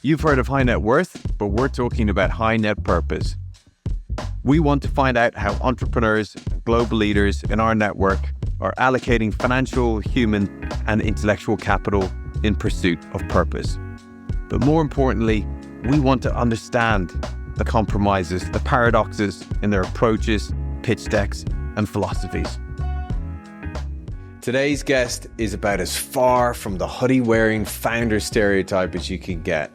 You've heard of high net worth, but we're talking about high net purpose. We want to find out how entrepreneurs, global leaders in our network are allocating financial, human, and intellectual capital in pursuit of purpose. But more importantly, we want to understand the compromises, the paradoxes in their approaches, pitch decks, and philosophies. Today's guest is about as far from the hoodie-wearing founder stereotype as you can get.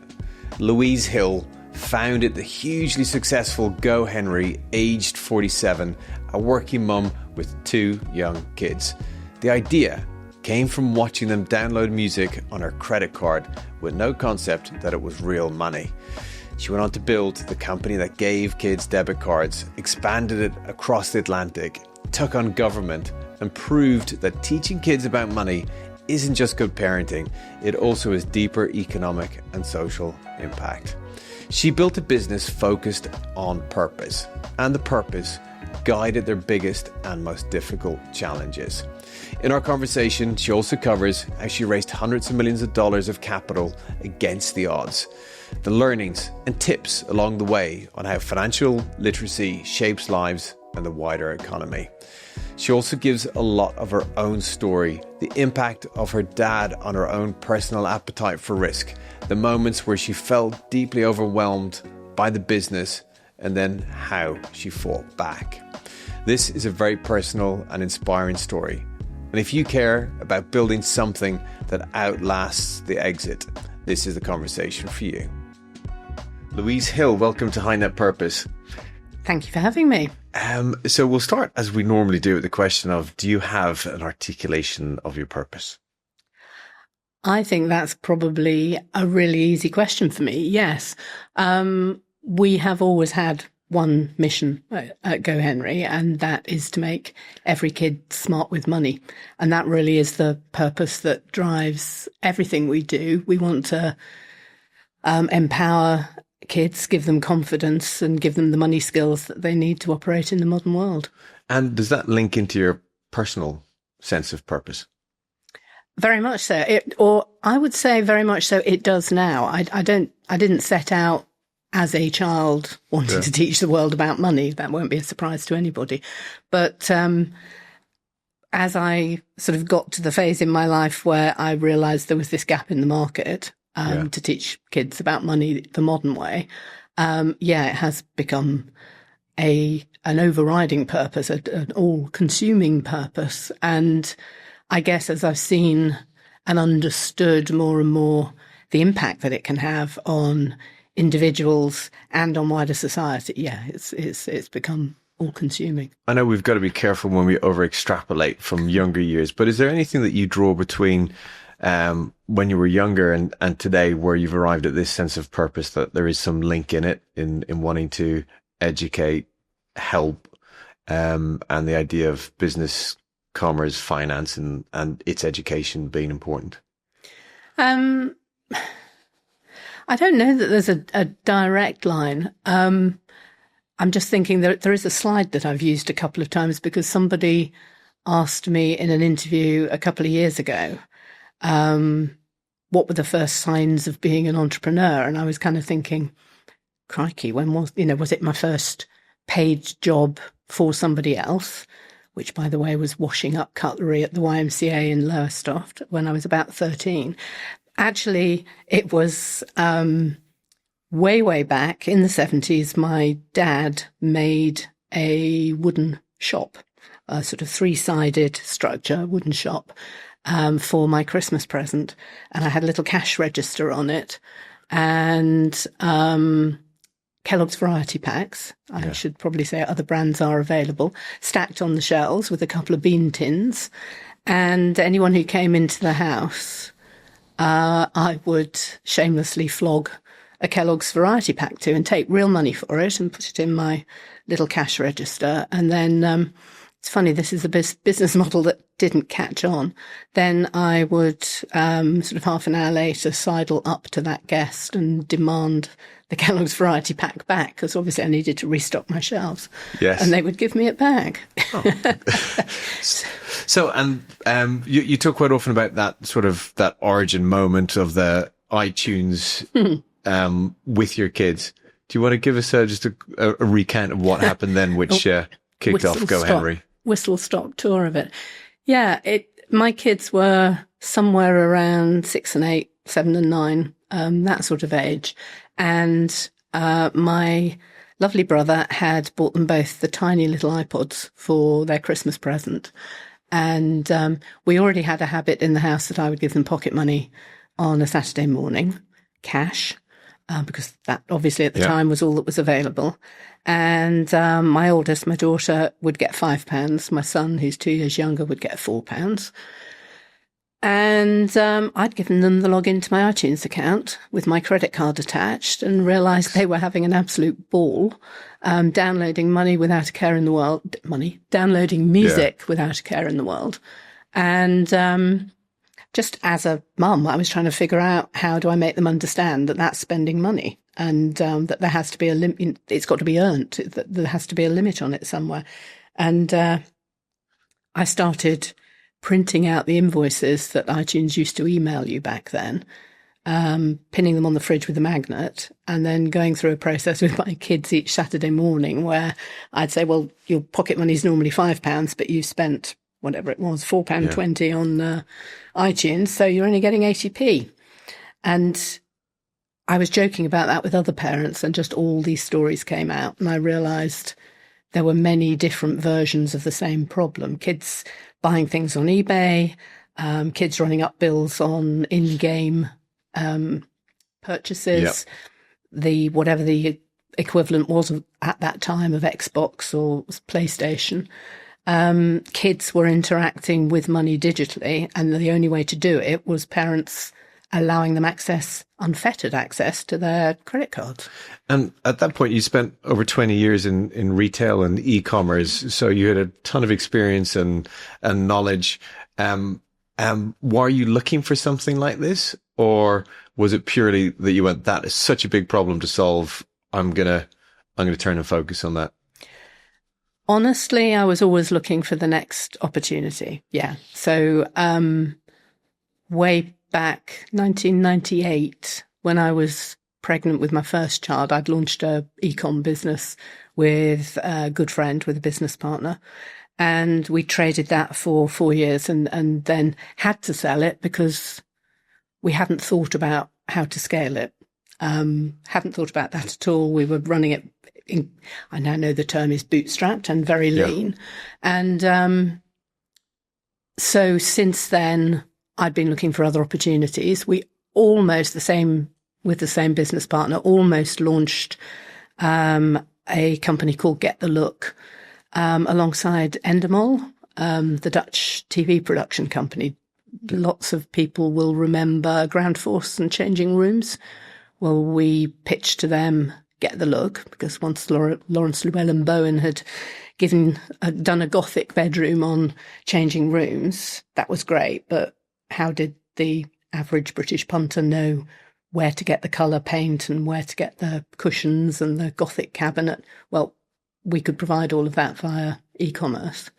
Louise Hill founded the hugely successful GoHenry, aged 47, a working mum with 2 young kids. The idea came from watching them download music on her credit card with no concept that it was real money. She went on to build the company that gave kids debit cards, expanded it across the Atlantic, took on government, and proved that teaching kids about money isn't just good parenting, it also has deeper economic and social impact. She built a business focused on purpose, and the purpose guided their biggest and most difficult challenges. In our conversation, she also covers how she raised hundreds of millions of dollars of capital against the odds, the learnings and tips along the way on how financial literacy shapes lives and the wider economy. She also gives a lot of her own story, the impact of her dad on her own personal appetite for risk, the moments where she felt deeply overwhelmed by the business, and then how she fought back. This is a very personal and inspiring story. And if you care about building something that outlasts the exit, this is the conversation for you. Louise Hill, welcome to High Net Purpose. Thank you for having me. So we'll start, as we normally do, with the question of, do you have an articulation of your purpose? I think that's probably a really easy question for me. Yes. We have always had one mission at GoHenry, and that is to make every kid smart with money. And that really is the purpose that drives everything we do. We want to empower kids, give them confidence, and give them the money skills that they need to operate in the modern world. And does that link into your personal sense of purpose? Very much so. Or I would say very much so it does now. I didn't set out as a child wanting to teach the world about money. That won't be a surprise to anybody. But as I sort of got to the phase in my life where I realized there was this gap in the market, to teach kids about money the modern way, it has become an overriding purpose, an all-consuming purpose. And I guess as I've seen and understood more and more the impact that it can have on individuals and on wider society, it's become all-consuming. I know we've got to be careful when we over-extrapolate from younger years, but is there anything that you draw between when you were younger and today, where you've arrived at this sense of purpose, that there is some link in it, in wanting to educate, help, and the idea of business, commerce, finance, and its education being important? I don't know that there's a direct line. I'm just thinking that there is a slide that I've used a couple of times because somebody asked me in an interview a couple of years ago, what were the first signs of being an entrepreneur? And I was kind of thinking, crikey, when was it my first paid job for somebody else, which, by the way, was washing up cutlery at the YMCA in Lowestoft when I was about 13. Actually, it was way back in the 70s. My dad made a wooden shop, a sort of 3-sided structure, wooden shop, for my Christmas present. And I had a little cash register on it and Kellogg's variety packs. I should probably say other brands are available, stacked on the shelves with a couple of bean tins. And anyone who came into the house, I would shamelessly flog a Kellogg's variety pack to and take real money for it and put it in my little cash register. And then it's funny, this is a business model that didn't catch on. Then I would sort of half an hour later sidle up to that guest and demand the Kellogg's variety pack back, because obviously I needed to restock my shelves. Yes. And they would give me it back. Oh. So, you talk quite often about that sort of that origin moment of the iTunes with your kids. Do you want to give us just a recount of what happened then, which kicked off GoHenry? Whistle-stop tour of it. Yeah, my kids were somewhere around 6 and 8, 7 and 9, that sort of age. And my lovely brother had bought them both the tiny little iPods for their Christmas present. And we already had a habit in the house that I would give them pocket money on a Saturday morning, cash, because that obviously at the time was all that was available. And my oldest, my daughter, would get £5. My son, who's 2 years younger, would get £4. And I'd given them the login to my iTunes account with my credit card attached, and realised they were having an absolute ball, downloading money without a care in the world. Downloading music without a care in the world. And just as a mum, I was trying to figure out, how do I make them understand that that's spending money, and that there has to be a limit. It's got to be earned. That there has to be a limit on it somewhere. And I started printing out the invoices that iTunes used to email you back then, pinning them on the fridge with a magnet, and then going through a process with my kids each Saturday morning where I'd say, well, your pocket money is normally £5, but you spent whatever it was, £4.20 on iTunes, so you're only getting 80p. And I was joking about that with other parents, and just all these stories came out, and I realised there were many different versions of the same problem. Kids buying things on eBay, kids running up bills on in-game purchases, whatever the equivalent was at that time of Xbox or PlayStation. Kids were interacting with money digitally, and the only way to do it was parents allowing them unfettered access to their credit cards. And at that point, you spent over 20 years in retail and e-commerce, so you had a ton of experience and knowledge. Were you looking for something like this, or was it purely that you went, that is such a big problem to solve, I'm gonna turn and focus on that? Honestly, I was always looking for the next opportunity. Yeah. So way back 1998, when I was pregnant with my first child, I'd launched a e-com business with a good friend, with a business partner. And we traded that for 4 years and then had to sell it because we hadn't thought about how to scale it. Hadn't thought about that at all. We were running it I now know the term is bootstrapped and very lean. And so since then, I'd been looking for other opportunities. We almost with the same business partner, almost launched a company called Get the Look alongside Endemol, the Dutch TV production company. Lots of people will remember Ground Force and Changing Rooms. Well, we pitched to them Get the Look, because once Lawrence Llewellyn-Bowen had done a Gothic bedroom on Changing Rooms, that was great. But how did the average British punter know where to get the colour paint and where to get the cushions and the Gothic cabinet? Well, we could provide all of that via e-commerce.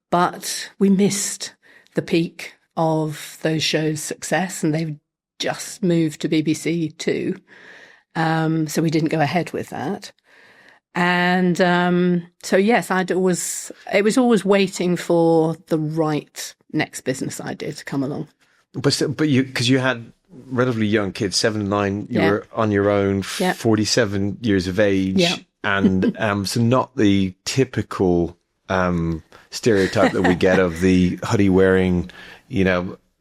But we missed the peak of those shows' success, and they've just moved to BBC Two. So we didn't go ahead with that. And so, yes, it was always waiting for the right next business idea to come along. But because you had relatively young kids, 7 and 9, you were on your own, 47 years of age. And so not the typical stereotype that we get of the hoodie wearing,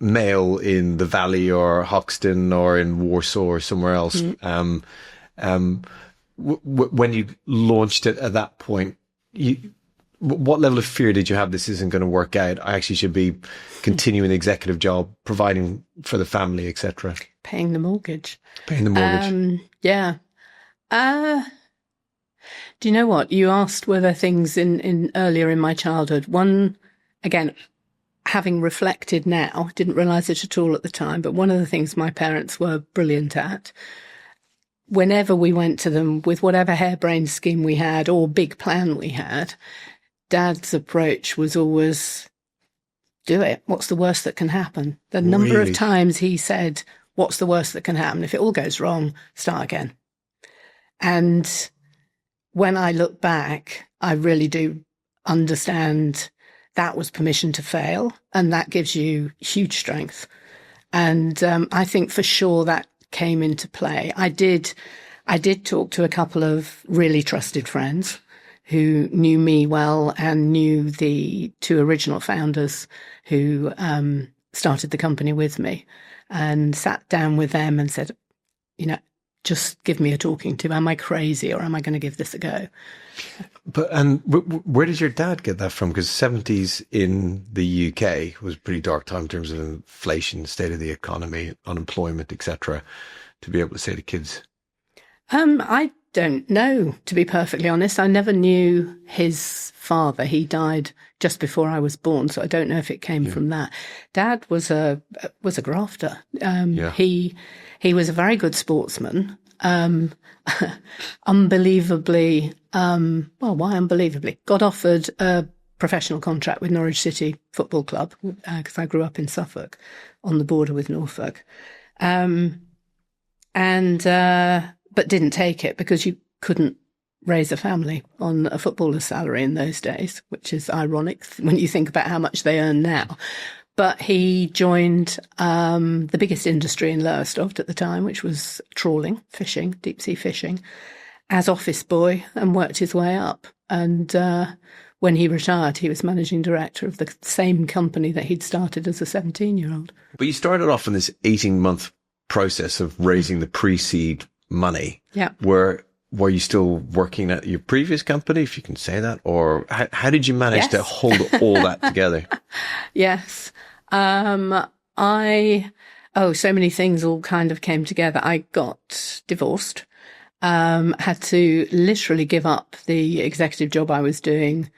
male in the Valley or Hoxton or in Warsaw or somewhere else. When you launched it at that point, what level of fear did you have this isn't going to work out? I actually should be continuing the executive job, providing for the family, etc. Paying the mortgage. Yeah. Do you know what? You asked were there things in earlier in my childhood. One, again, having reflected now, didn't realise it at all at the time, but one of the things my parents were brilliant at, whenever we went to them with whatever harebrained scheme we had or big plan we had, Dad's approach was always, do it. What's the worst that can happen? The number of times he said, what's the worst that can happen? If it all goes wrong, start again. And when I look back, I really do understand that was permission to fail, and that gives you huge strength. And I think for sure that came into play. I did talk to a couple of really trusted friends who knew me well and knew the two original founders who started the company with me, and sat down with them and said, just give me a talking to. Am I crazy, or am I going to give this a go? But where did your dad get that from? Because 70s in the UK was a pretty dark time in terms of inflation, state of the economy, unemployment, etc. To be able to say to kids, I don't know, to be perfectly honest. I never knew his father. He died just before I was born, so I don't know if it came from that. Dad was a grafter. He was a very good sportsman. Unbelievably, why unbelievably? Got offered a professional contract with Norwich City Football Club, because I grew up in Suffolk, on the border with Norfolk. But didn't take it because you couldn't raise a family on a footballer's salary in those days, which is ironic when you think about how much they earn now. But he joined the biggest industry in Lowestoft at the time, which was trawling, fishing, deep sea fishing, as office boy, and worked his way up. And when he retired, he was managing director of the same company that he'd started as a 17-year-old. But you started off in this 18-month process of raising the pre-seed money. Yeah. Were you still working at your previous company, if you can say that? Or how did you manage to hold all that together? Yes. So many things all kind of came together. I got divorced, had to literally give up the executive job I was doing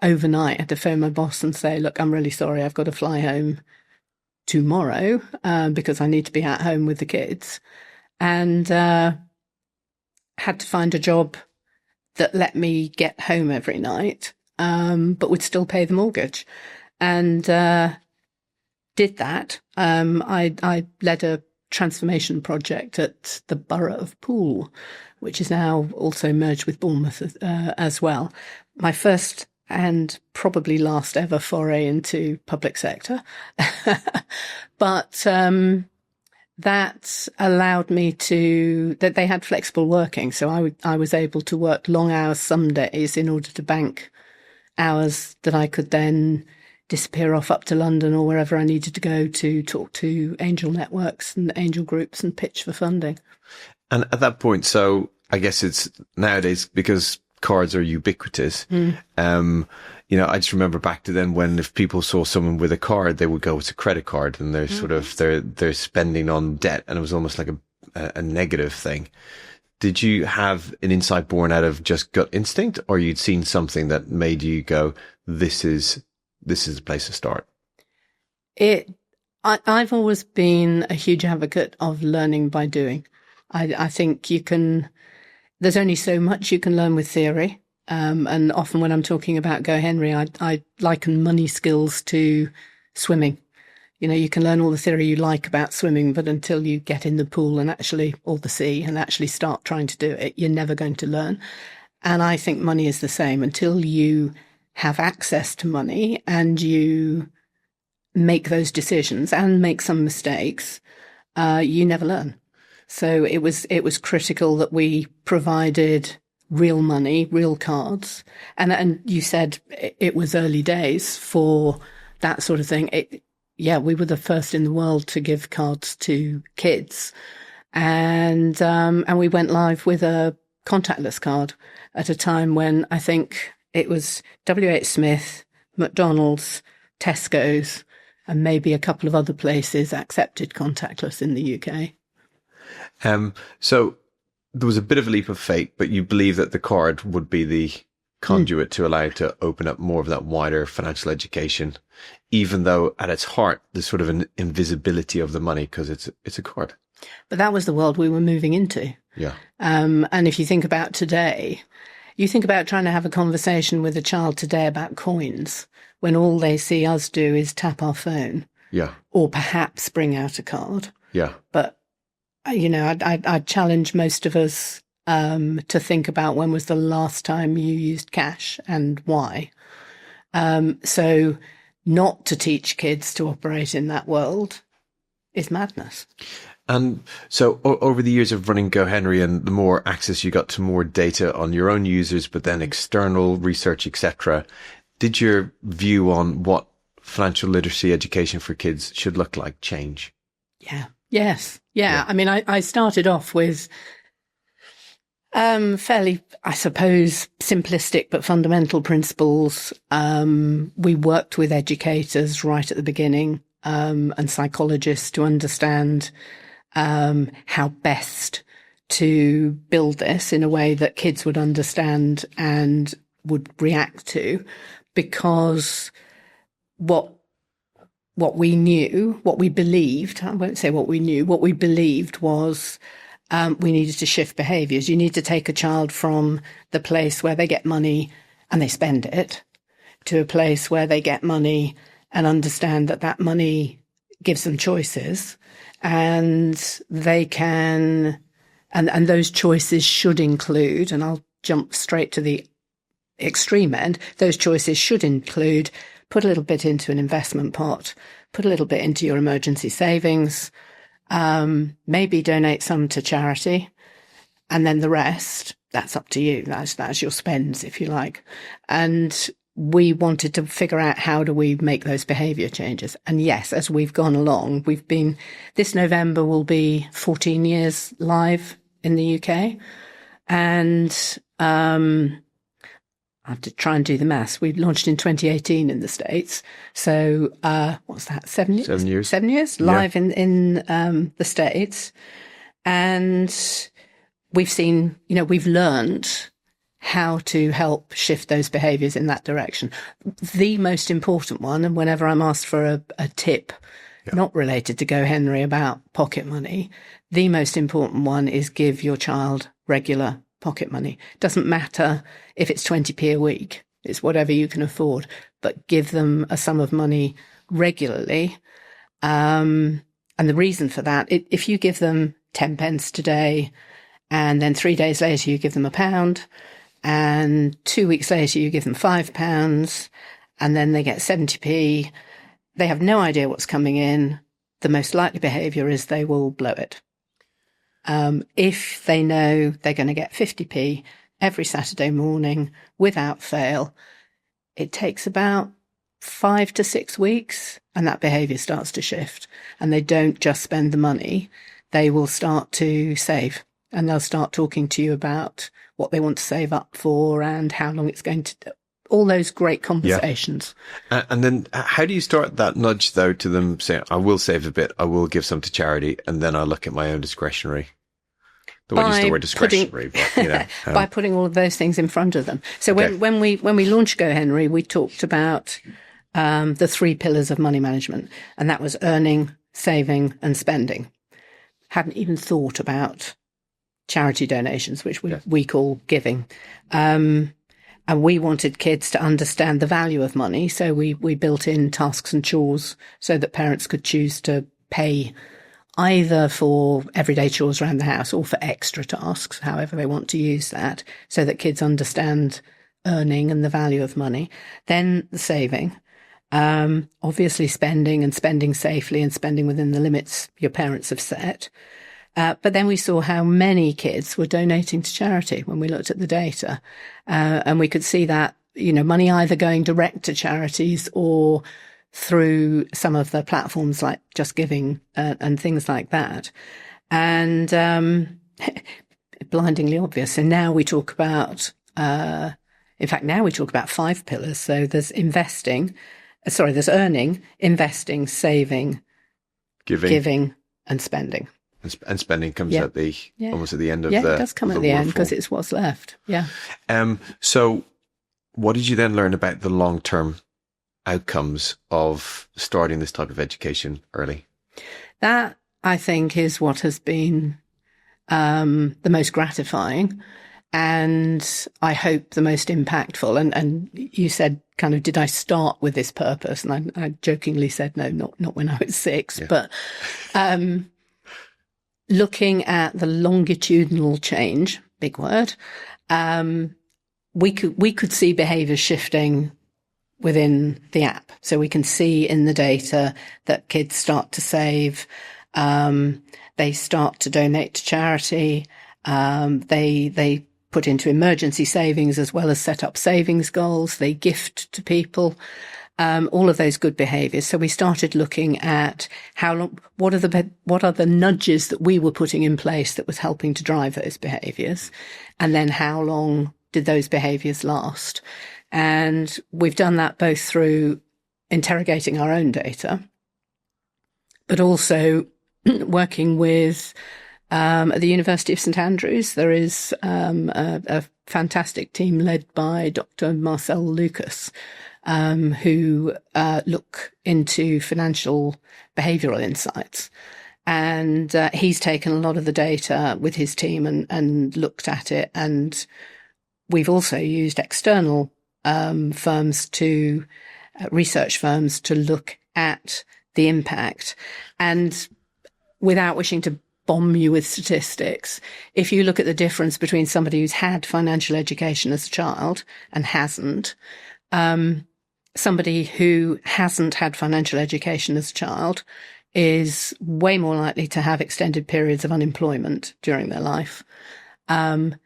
overnight. I had to phone my boss and say, look, I'm really sorry. I've got to fly home tomorrow because I need to be at home with the kids. And had to find a job that let me get home every night, but would still pay the mortgage. And did that. I led a transformation project at the Borough of Poole, which is now also merged with Bournemouth as well. My first and probably last ever foray into public sector. But that allowed me that they had flexible working. So I was able to work long hours some days in order to bank hours that I could then disappear off up to London or wherever I needed to go to talk to angel networks and angel groups and pitch for funding. And at that point, so I guess it's nowadays because cards are ubiquitous. I just remember back to then when if people saw someone with a card, they would go, it's a credit card, and they're sort of, they're spending on debt, and it was almost like a negative thing. Did you have an insight born out of just gut instinct, or you'd seen something that made you go, this is the place to start? I've always been a huge advocate of learning by doing. I think there's only so much you can learn with theory. And often when I'm talking about GoHenry, I liken money skills to swimming. You can learn all the theory you like about swimming, but until you get in the pool or the sea and actually start trying to do it, you're never going to learn. And I think money is the same. Until you have access to money and you make those decisions and make some mistakes, you never learn. So it was critical that we provided real money, real cards. And you said it was early days for that sort of thing. We were the first in the world to give cards to kids. And we went live with a contactless card at a time when I think it was WH Smith, McDonald's, Tesco's, and maybe a couple of other places accepted contactless in the UK. So there was a bit of a leap of fate, but you believe that the card would be the conduit to allow you to open up more of that wider financial education, even though at its heart, there's sort of an invisibility of the money because it's a card. But that was the world we were moving into. Yeah. And if you think about today, you think about trying to have a conversation with a child today about coins when all they see us do is tap our phone. Yeah. Or perhaps bring out a card. Yeah. But I'd challenge most of us to think about when was the last time you used cash and why. So not to teach kids to operate in that world is madness. And so over the years of running GoHenry and the more access you got to more data on your own users, but then external research, etc., did your view on what financial literacy education for kids should look like change? Yeah. Yes. Yeah. I mean, I started off with fairly, I suppose, simplistic but fundamental principles. We worked with educators right at the beginning and psychologists to understand how best to build this in a way that kids would understand and would react to, because what we knew, what we believed, I won't say what we knew, what we believed was we needed to shift behaviours. You need to take a child from the place where they get money and they spend it to a place where they get money and understand that that money gives them choices, and they can, and those choices should include, and I'll jump straight to the extreme end, those choices should include put a little bit into an investment pot, put a little bit into your emergency savings, maybe donate some to charity, and then the rest, that's up to you. That's your spends, if you like. And we wanted to figure out how do we make those behaviour changes. And yes, as we've gone along, this November will be 14 years live in the UK. And I have to try and do the maths. We launched in 2018 in the States. So what's that, 7 years? 7 years. 7 years live in the States. And we've seen, we've learned how to help shift those behaviours in that direction. The most important one, and whenever I'm asked for a tip not related to GoHenry about pocket money, the most important one is give your child regular pocket money. Doesn't matter if it's 20p a week, it's whatever you can afford, but give them a sum of money regularly. And the reason for that, if you give them 10 pence today and then 3 days later you give them £1, and 2 weeks later you give them £5, and then they get 70p, they have no idea what's coming in. The most likely behaviour is they will blow it. If they know they're going to get 50p every Saturday morning without fail, it takes about 5 to 6 weeks and that behaviour starts to shift. And they don't just spend the money, they will start to save, and they'll start talking to you about what they want to save up for and how long it's going to, all those great conversations. Yeah. And then how do you start that nudge, though, to them saying, I will save a bit, I will give some to charity, and then I'll look at my own discretionary? The way you use the word discretionary, but, by putting all of those things in front of them. So when we launched GoHenry, we talked about the 3 pillars of money management, and that was earning, saving, and spending. Hadn't even thought about charity donations, which we call giving. And we wanted kids to understand the value of money. So we built in tasks and chores so that parents could choose to pay either for everyday chores around the house or for extra tasks, however they want to use that, so that kids understand earning and the value of money. Then the saving, obviously spending and spending safely and spending within the limits your parents have set. But then we saw how many kids were donating to charity when we looked at the data. And we could see that, money either going direct to charities or through some of the platforms like Just Giving and things like that. And blindingly obvious. So now we talk about, now we talk about 5 pillars. So there's there's earning, investing, saving, giving and spending. And spending comes at the almost at the end of the. Yeah, it does come at the end because it's what's left. Yeah. So, what did you then learn about the long-term outcomes of starting this type of education early? That, I think, is what has been the most gratifying, and I hope the most impactful. And you said, kind of, did I start with this purpose? And I jokingly said, no, not when I was 6, but. looking at the longitudinal change, big word, we could see behaviour shifting within the app. So we can see in the data that kids start to save, they start to donate to charity, they put into emergency savings as well as set up savings goals, they gift to people, all of those good behaviours. So we started looking at what are the nudges that we were putting in place that was helping to drive those behaviours, and then how long did those behaviours last? And we've done that both through interrogating our own data, but also working with at the University of St Andrews. There is a fantastic team led by Dr. Marcel Lucas, who look into financial behavioural insights. And he's taken a lot of the data with his team and looked at it. And we've also used external firms research firms to look at the impact. And without wishing to bomb you with statistics, if you look at the difference between somebody who's had financial education as a child and hasn't, somebody who hasn't had financial education as a child is way more likely to have extended periods of unemployment during their life. And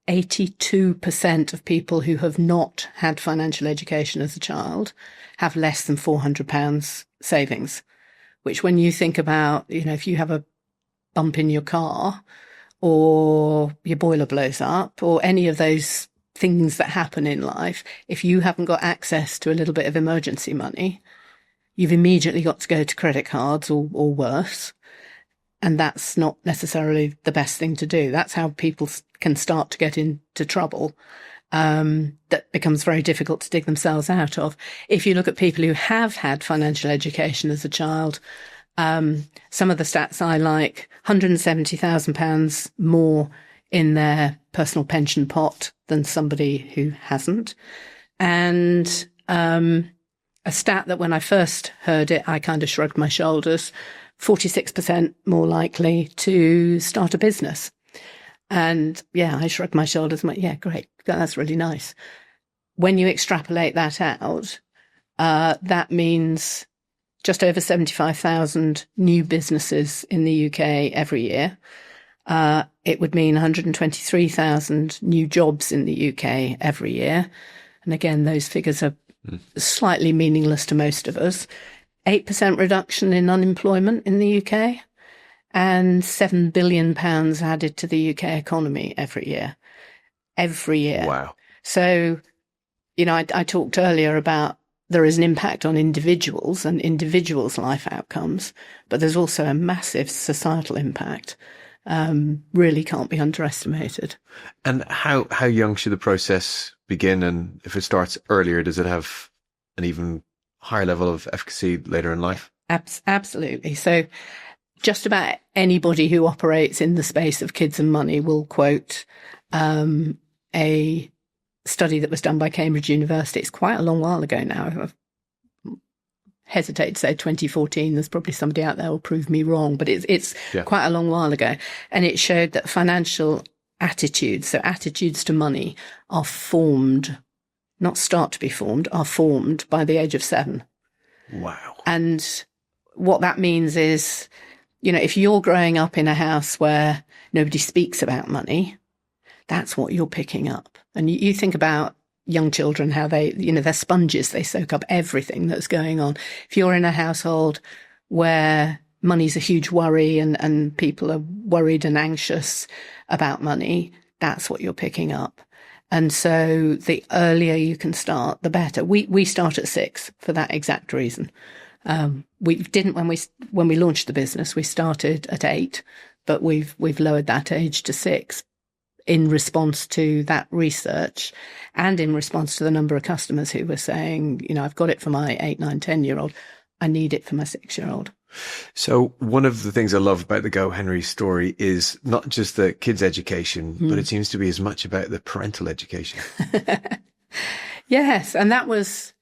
82% of people who have not had financial education as a child have less than £400 savings, which when you think about, if you have a bump in your car or your boiler blows up or any of those things that happen in life, if you haven't got access to a little bit of emergency money, you've immediately got to go to credit cards or worse. And that's not necessarily the best thing to do. That's how people can start to get into trouble, that becomes very difficult to dig themselves out of. If you look at people who have had financial education as a child, some of the stats I like, £170,000 more in their personal pension pot than somebody who hasn't. And a stat that when I first heard it, I kind of shrugged my shoulders, 46% more likely to start a business. And I shrugged my shoulders and went, yeah, great. That's really nice. When you extrapolate that out, that means just over 75,000 new businesses in the UK every year. It would mean 123,000 new jobs in the UK every year. And again, those figures are slightly meaningless to most of us. 8% reduction in unemployment in the UK and £7 billion added to the UK economy every year. Every year. Wow. So, I talked earlier about there is an impact on individuals and individuals' life outcomes, but there's also a massive societal impact. Really can't be underestimated. And how young should the process begin? And if it starts earlier, does it have an even higher level of efficacy later in life? Absolutely. So just about anybody who operates in the space of kids and money will quote a study that was done by Cambridge University. It's quite a long while ago now. I hesitate to say 2014. There's probably somebody out there who will prove me wrong, but it's quite a long while ago. And it showed that financial attitudes, so attitudes to money, are formed, not start to be formed, are formed by the age of 7. Wow. And what that means is, if you're growing up in a house where nobody speaks about money, that's what you're picking up. And you think about young children, how they're sponges, they soak up everything that's going on. If you're in a household where money's a huge worry and people are worried and anxious about money, that's what you're picking up. And so the earlier you can start, the better. We start at 6 for that exact reason. We didn't when we launched the business. We started at 8, but we've lowered that age to 6 in response to that research and in response to the number of customers who were saying, I've got it for my 8, 9, 10-year-old. I need it for my 6-year-old. So one of the things I love about the GoHenry story is not just the kids' education, but it seems to be as much about the parental education. Yes. And that was,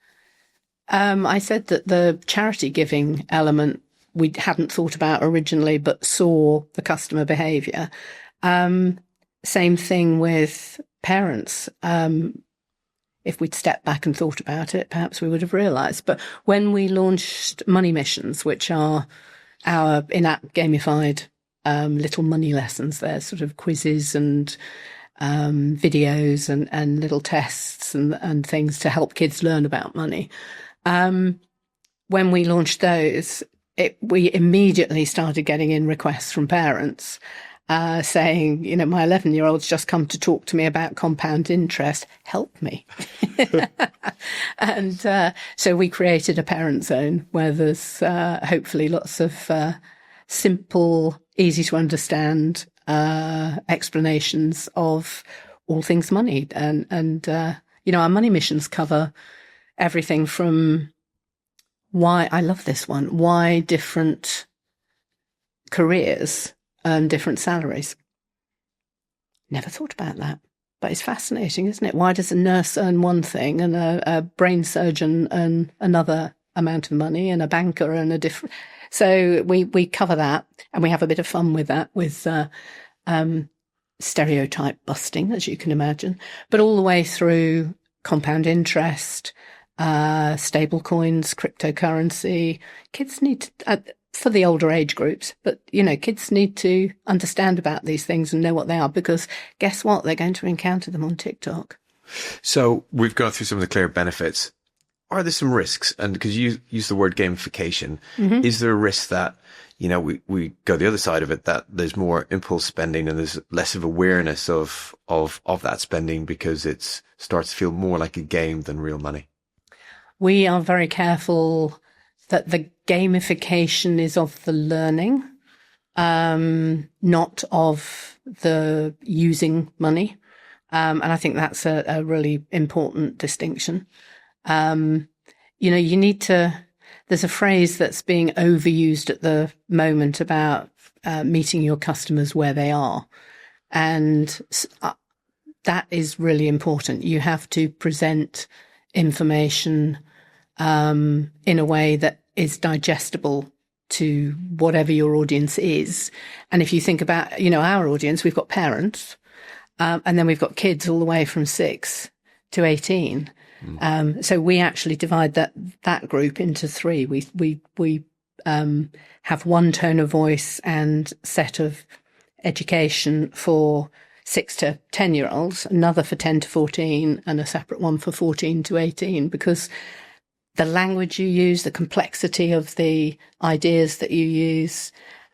I said that the charity giving element we hadn't thought about originally, but saw the customer behaviour. Same thing with parents. If we'd stepped back and thought about it, perhaps we would have realised. But when we launched Money Missions, which are our in-app gamified little money lessons, they're sort of quizzes and videos and little tests and things to help kids learn about money. When we launched those, we immediately started getting in requests from parents saying, you know, my 11-year-old's just come to talk to me about compound interest. Help me. And so we created a parent zone where there's hopefully lots of simple, easy to understand explanations of all things money. And you know, our money missions cover everything from why, I love this one, why different careers earn different salaries. Never thought about that, but it's fascinating, isn't it? Why does a nurse earn one thing and a brain surgeon earn another amount of money and a banker earn a different? So we cover that, and we have a bit of fun with that, with stereotype busting, as you can imagine, but all the way through compound interest, stable coins, cryptocurrency. Kids need to, for the older age groups, but, you know, kids need to understand about these things and know what they are, because guess what? They're going to encounter them on TikTok. So we've gone through some of the clear benefits. Are there some risks? And because you use the word gamification, is there a risk that, you know, we go the other side of it, that there's more impulse spending and there's less of awareness of that spending because it starts to feel more like a game than real money? We are very careful that the gamification is of the learning, not of the using money. And I think that's a really important distinction. You know, you need to, there's a phrase that's being overused at the moment about meeting your customers where they are. And that is really important. You have to present information in a way that is digestible to whatever your audience is. And if you think about, you know, our audience, we've got parents, and then we've got kids all the way from 6 to 18. So we actually divide that group into three. We have one tone of voice and set of education for 6 to 10-year-olds, another for 10 to 14, and a separate one for 14 to 18, because the language you use, the complexity of the ideas that you use,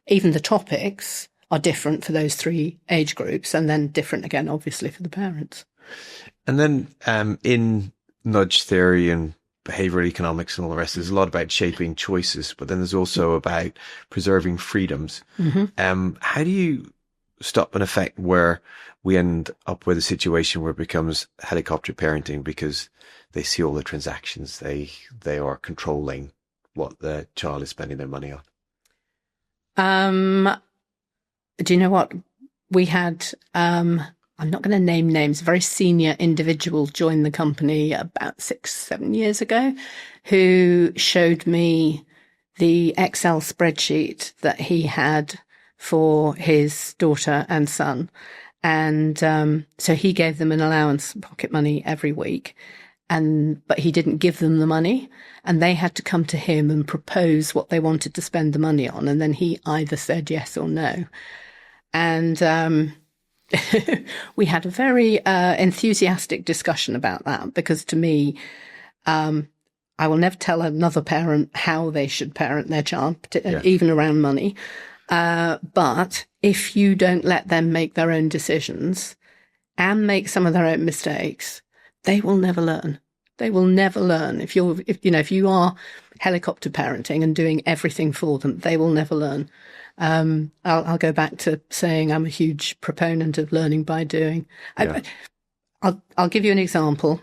even the topics are different for those three age groups, and then different again, obviously, for the parents. And then in nudge theory and behavioral economics and all the rest, there's a lot about shaping choices, but then there's also about preserving freedoms. How do you stop an effect where we end up with a situation where it becomes helicopter parenting because they see all the transactions, they are controlling what the child is spending their money on? Do you know what? We had, I'm not going to name names, a very senior individual joined the company about 6-7 years ago, who showed me the Excel spreadsheet that he had for his daughter and son. And so he gave them an allowance, pocket money, every week. But he didn't give them the money, and they had to come to him and propose what they wanted to spend the money on. And then he either said yes or no. And we had a very enthusiastic discussion about that, because to me, I will never tell another parent how they should parent their child, even around money. But if you don't let them make their own decisions and make some of their own mistakes, they will never learn. They will never learn. If you are helicopter parenting and doing everything for them, they will never learn. I'll go back to saying I'm a huge proponent of learning by doing. Yeah. I'll give you an example.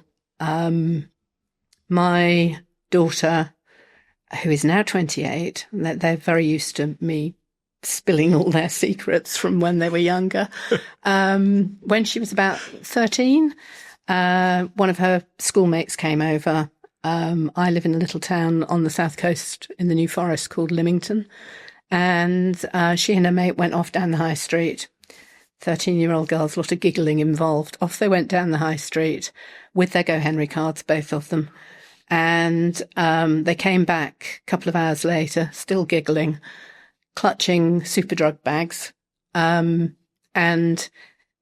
My daughter, who is now 28, they're very used to me spilling all their secrets from when they were younger. When she was about 13, one of her schoolmates came over I live in a little town on the south coast in the New Forest called Lymington. And she and her mate went off down the high street. 13-year-old girls, a lot of giggling involved. Off they went down the high street with their GoHenry cards, both of them. And they came back a couple of hours later, still giggling, clutching Superdrug bags, and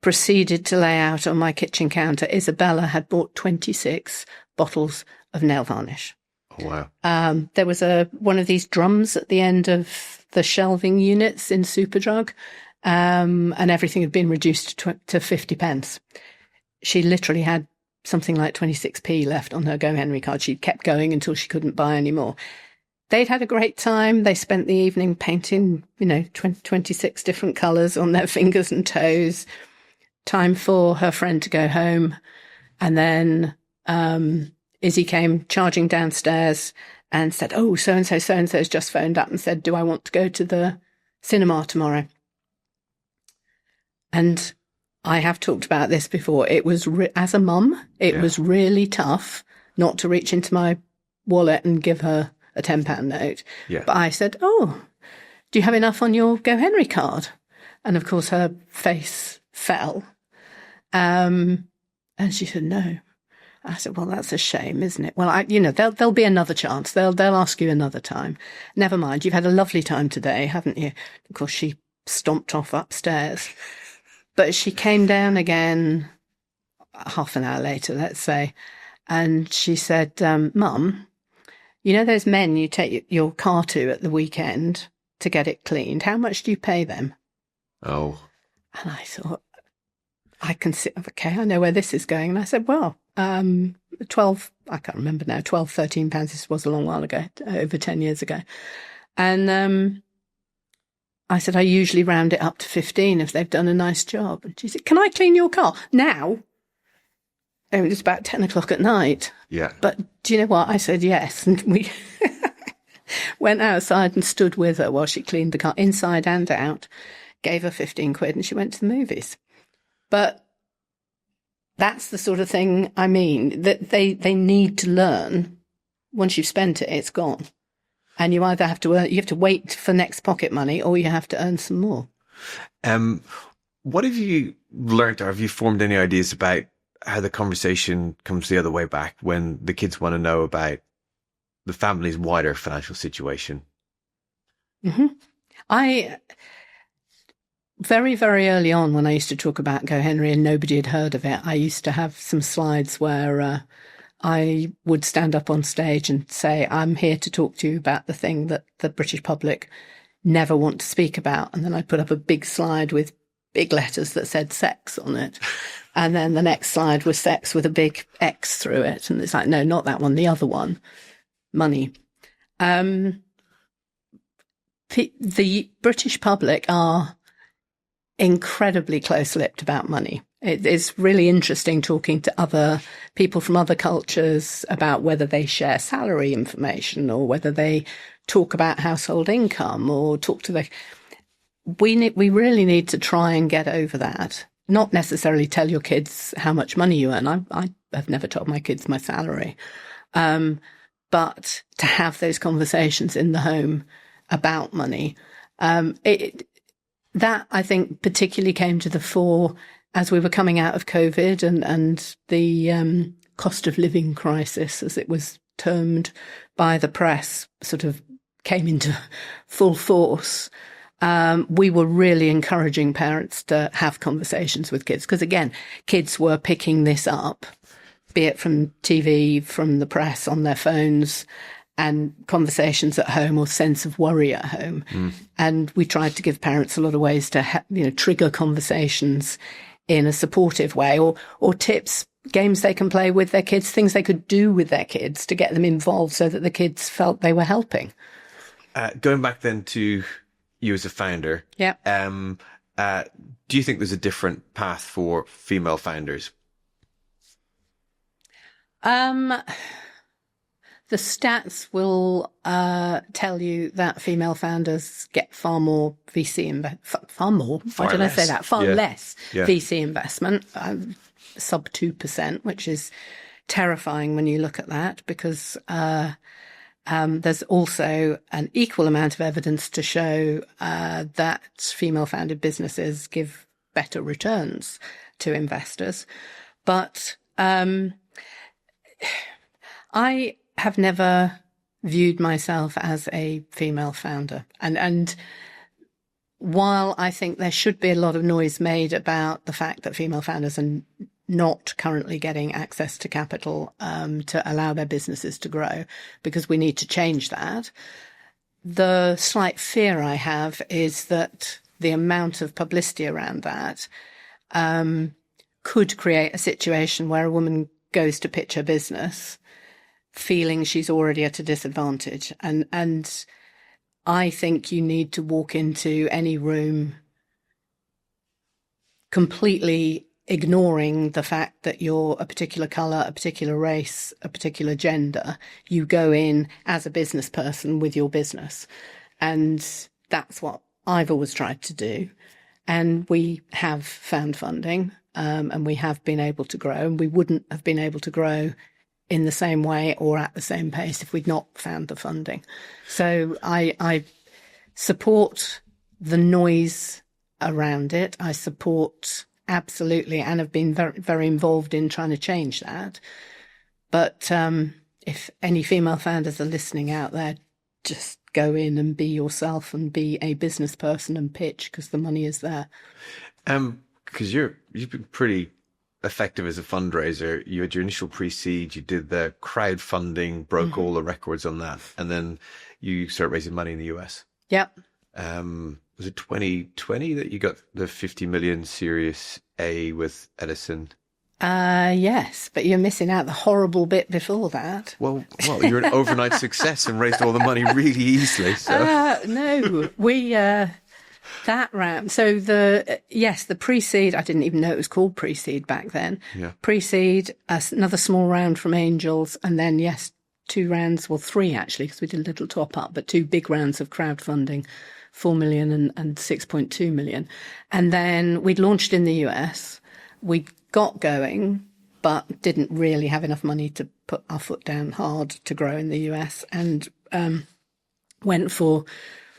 proceeded to lay out on my kitchen counter. Isabella had bought 26 bottles of nail varnish. Oh, wow. There was one of these drums at the end of the shelving units in Superdrug, and everything had been reduced to 50 pence. She literally had something like 26p left on her GoHenry card. She kept going until she couldn't buy any more. They'd had a great time. They spent the evening painting, 26 different colours on their fingers and toes. Time for her friend to go home. And then Izzy came charging downstairs and said, "Oh, so-and-so's just phoned up and said, do I want to go to the cinema tomorrow?" And I have talked about this before. It was, as a mum, it was really tough not to reach into my wallet and give her a £10 note. Yeah. But I said, "Oh, do you have enough on your GoHenry card?" And of course her face fell. And she said, "No." I said, "Well, that's a shame, isn't it? Well, there'll be another chance. They'll ask you another time. Never mind. You've had a lovely time today, haven't you?" Of course, she stomped off upstairs. But she came down again half an hour later, let's say, and she said, "Mum, you know those men you take your car to at the weekend to get it cleaned? How much do you pay them?" Oh. And I thought, okay, I know where this is going. And I said, "Well, 12, I can't remember now, 12, 13 pounds. This was a long while ago, over 10 years ago." And I said, "I usually round it up to 15 if they've done a nice job." And she said, "Can I clean your car now?" And it was about 10 o'clock at night. Yeah. But do you know what? I said yes. And we went outside and stood with her while she cleaned the car inside and out, gave her 15 quid and she went to the movies. But that's the sort of thing I mean, that they need to learn. Once you've spent it, it's gone. And you either have to wait for next pocket money or you have to earn some more. What have you learned, or have you formed any ideas about how the conversation comes the other way back when the kids want to know about the family's wider financial situation? Mm-hmm. Very, very early on, when I used to talk about GoHenry and nobody had heard of it, I used to have some slides where I would stand up on stage and say, "I'm here to talk to you about the thing that the British public never want to speak about." And then I'd put up a big slide with big letters that said sex on it. And then the next slide was sex with a big X through it. And it's like, no, not that one, the other one, money. The British public are incredibly close-lipped about money. It's really interesting talking to other people from other cultures about whether they share salary information or whether they talk about household income or talk to we really need to try and get over that. Not necessarily tell your kids how much money you earn. I have never told my kids my salary. But to have those conversations in the home about money, that, I think, particularly came to the fore as we were coming out of COVID and the cost of living crisis, as it was termed by the press, sort of came into full force. We were really encouraging parents to have conversations with kids because, again, kids were picking this up, be it from TV, from the press, on their phones, and conversations at home or sense of worry at home. And we tried to give parents a lot of ways to trigger conversations in a supportive way, or tips, games they can play with their kids, things they could do with their kids to get them involved so that the kids felt they were helping. Going back then to you as a founder, yeah. Do you think there's a different path for female founders? The stats will tell you that female founders get far more VC far more. Why did I say that? Far less VC investment, sub 2%, which is terrifying when you look at that, because there's also an equal amount of evidence to show that female-founded businesses give better returns to investors. But I have never viewed myself as a female founder. And while I think there should be a lot of noise made about the fact that female founders are not currently getting access to capital to allow their businesses to grow, because we need to change that, the slight fear I have is that the amount of publicity around that could create a situation where a woman goes to pitch her business feeling she's already at a disadvantage. And I think you need to walk into any room completely ignoring the fact that you're a particular colour, a particular race, a particular gender. You go in as a business person with your business. And that's what I've always tried to do. And we have found funding, and we have been able to grow. And we wouldn't have been able to grow in the same way or at the same pace if we'd not found the funding. So I support the noise around it. I support absolutely, and have been very, very involved in trying to change that. But if any female founders are listening out there, just go in and be yourself and be a business person and pitch, because the money is there. Because you've been pretty effective as a fundraiser. You had your initial pre-seed, you did the crowdfunding, broke all the records on that, and then you started raising money in the US. Yep. Was it 2020 that you got the 50 million Series A with Edison? Yes, but you're missing out the horrible bit before that. Well, you're an overnight success and raised all the money really easily. So. No, we that round. So the pre-seed. I didn't even know it was called pre-seed back then. Yeah. Pre-seed, another small round from angels, and then 2 rounds, well 3 actually, because we did a little top up, but 2 big rounds of crowdfunding. 4 million and 6.2 million. And then we'd launched in the US. We got going, but didn't really have enough money to put our foot down hard to grow in the US, and went for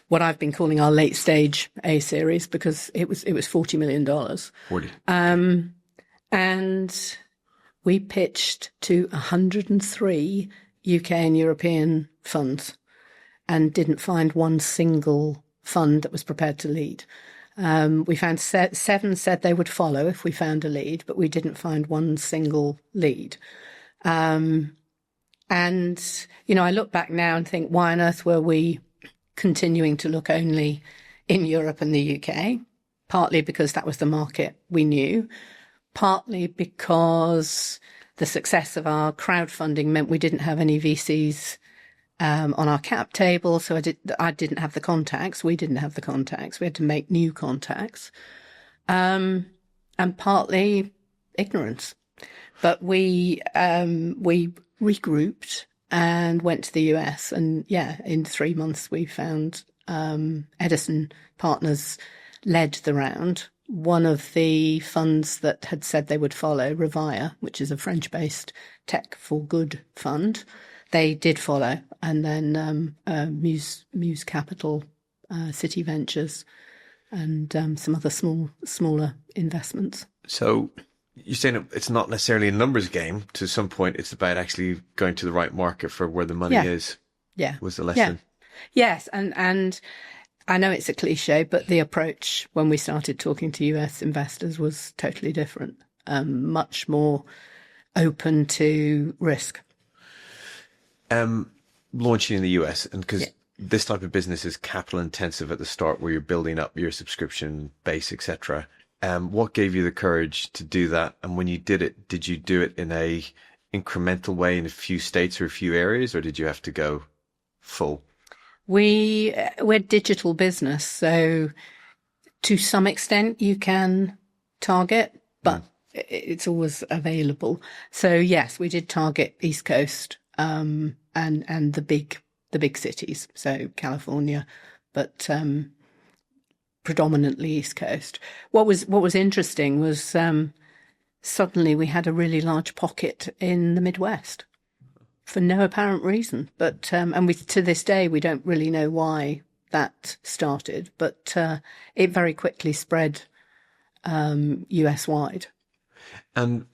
what I've been calling our late stage A series, because it was $40 million. 40. And we pitched to 103 UK and European funds and didn't find one single fund that was prepared to lead. We found 7 said they would follow if we found a lead, but we didn't find one single lead. And, I look back now and think, why on earth were we continuing to look only in Europe and the UK? Partly because that was the market we knew, partly because the success of our crowdfunding meant we didn't have any VCs on our cap table, so I didn't have the contacts. We didn't have the contacts. We had to make new contacts, and partly ignorance. But we regrouped and went to the US, and in 3 months we found Edison Partners led the round. One of the funds that had said they would follow, Revire, which is a French-based tech for good fund. They did follow, and then Muse Capital, City Ventures, and some other smaller investments. So you're saying it's not necessarily a numbers game. To some point, it's about actually going to the right market for where the money is. Yeah, was the lesson. Yeah. Yes, and I know it's a cliche, but the approach when we started talking to US investors was totally different, much more open to risk. Launching in the US, and because this type of business is capital intensive at the start, where you're building up your subscription base, etc. What gave you the courage to do that? And when you did you do it in a incremental way in a few states or a few areas, or did you have to go full? We're digital business, so to some extent you can target, but it's always available. So yes, we did target East Coast. And the big cities, so California, but predominantly East Coast. What was interesting was suddenly we had a really large pocket in the Midwest for no apparent reason. But and we, to this day, we don't really know why that started, but it very quickly spread US wide. And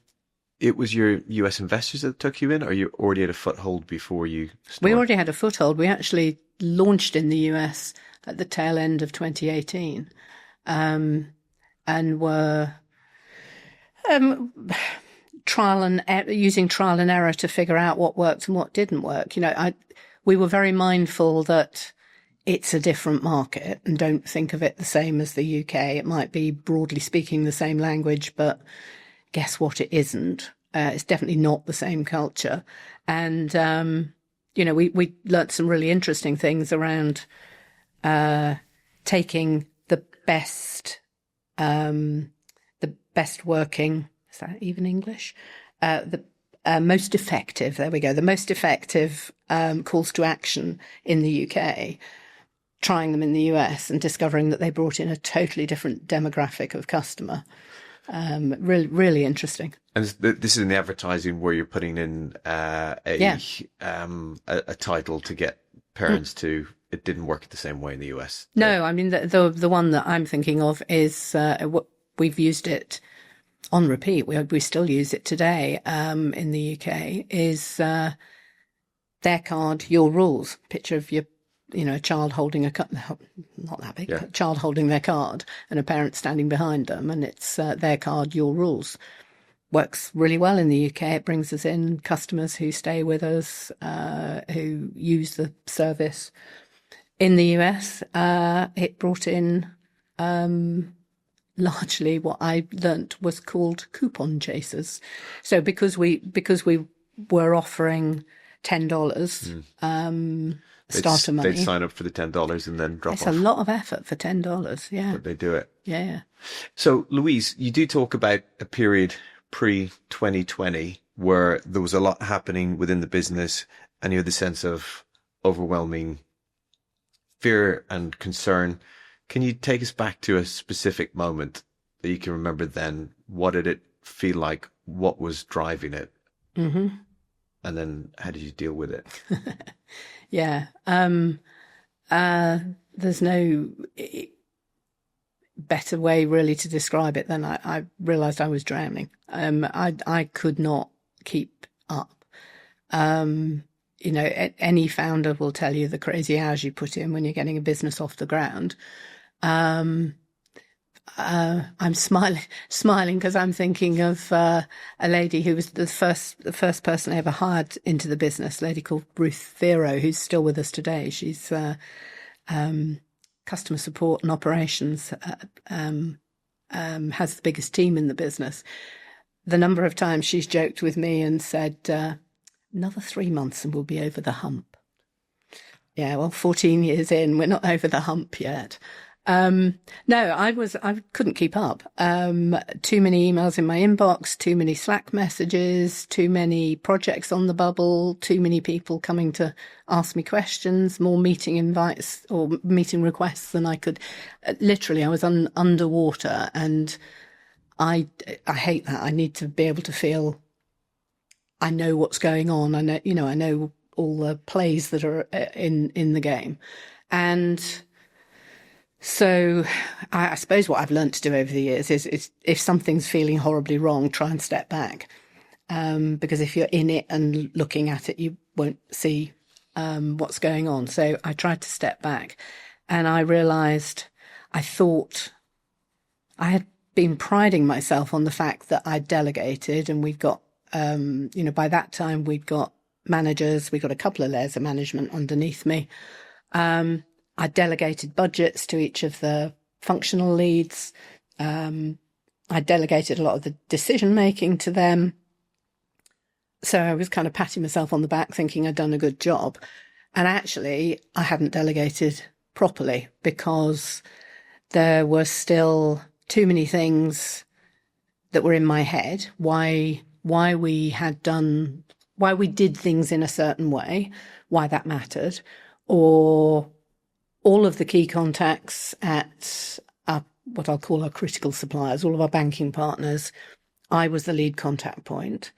it was your US investors that took you in, or you already had a foothold before you started? We already had a foothold. We actually launched in the US at the tail end of 2018, and were using trial and error to figure out what worked and what didn't work. We were very mindful that it's a different market and don't think of it the same as the UK. It might be, broadly speaking, the same language, but guess what? It isn't. It's definitely not the same culture. And, we learnt some really interesting things around taking the best working, is that even English? The most effective, there we go, the most effective calls to action in the UK, trying them in the US and discovering that they brought in a totally different demographic of customer. Really, really interesting. And this is in the advertising where you're putting in a title to get parents to, it didn't work the same way in the US. No, I mean, the one that I'm thinking of is we've used it on repeat. We still use it today in the UK, is their card, your rules. Picture of your, a child holding not that big, a child holding their card and a parent standing behind them, and it's their card, your rules. Works really well in the UK. It brings us in customers who stay with us, who use the service. In the US, it brought in largely what I learnt was called coupon chasers. So because we were offering $10 starter money, they'd sign up for the $10 and then drop off. It's a lot of effort for $10. Yeah, but they do it. Yeah. So Louise, you do talk about a period pre-2020 where there was a lot happening within the business, and you had the sense of overwhelming fear and concern. Can you take us back to a specific moment that you can remember then? What did it feel like? What was driving it? Mm-hmm. And then how did you deal with it? Yeah. There's no better way really to describe it than I realized I was drowning. I could not keep up. Any founder will tell you the crazy hours you put in when you're getting a business off the ground. I'm smiling because I'm thinking of a lady who was the first person I ever hired into the business, a lady called Ruth Vero, who's still with us today. She's customer support and operations, has the biggest team in the business. The number of times she's joked with me and said, another 3 months and we'll be over the hump. Yeah, well, 14 years in, we're not over the hump yet. No, I couldn't keep up. Too many emails in my inbox, too many Slack messages, too many projects on the bubble, too many people coming to ask me questions, more meeting invites or meeting requests than I could. Literally, I was underwater, and I hate that. I need to be able to feel I know what's going on. I know all the plays that are in the game. And so I suppose what I've learned to do over the years is if something's feeling horribly wrong, try and step back. Because if you're in it and looking at it, you won't see what's going on. So I tried to step back, and I realised I thought I had been priding myself on the fact that I delegated, and we've got, by that time we'd got managers, we got a couple of layers of management underneath me. I delegated budgets to each of the functional leads. I delegated a lot of the decision making to them. So I was kind of patting myself on the back thinking I'd done a good job. And actually I hadn't delegated properly because there were still too many things that were in my head. Why we did things in a certain way, why that mattered, or all of the key contacts at what I'll call our critical suppliers, all of our banking partners, I was the lead contact point.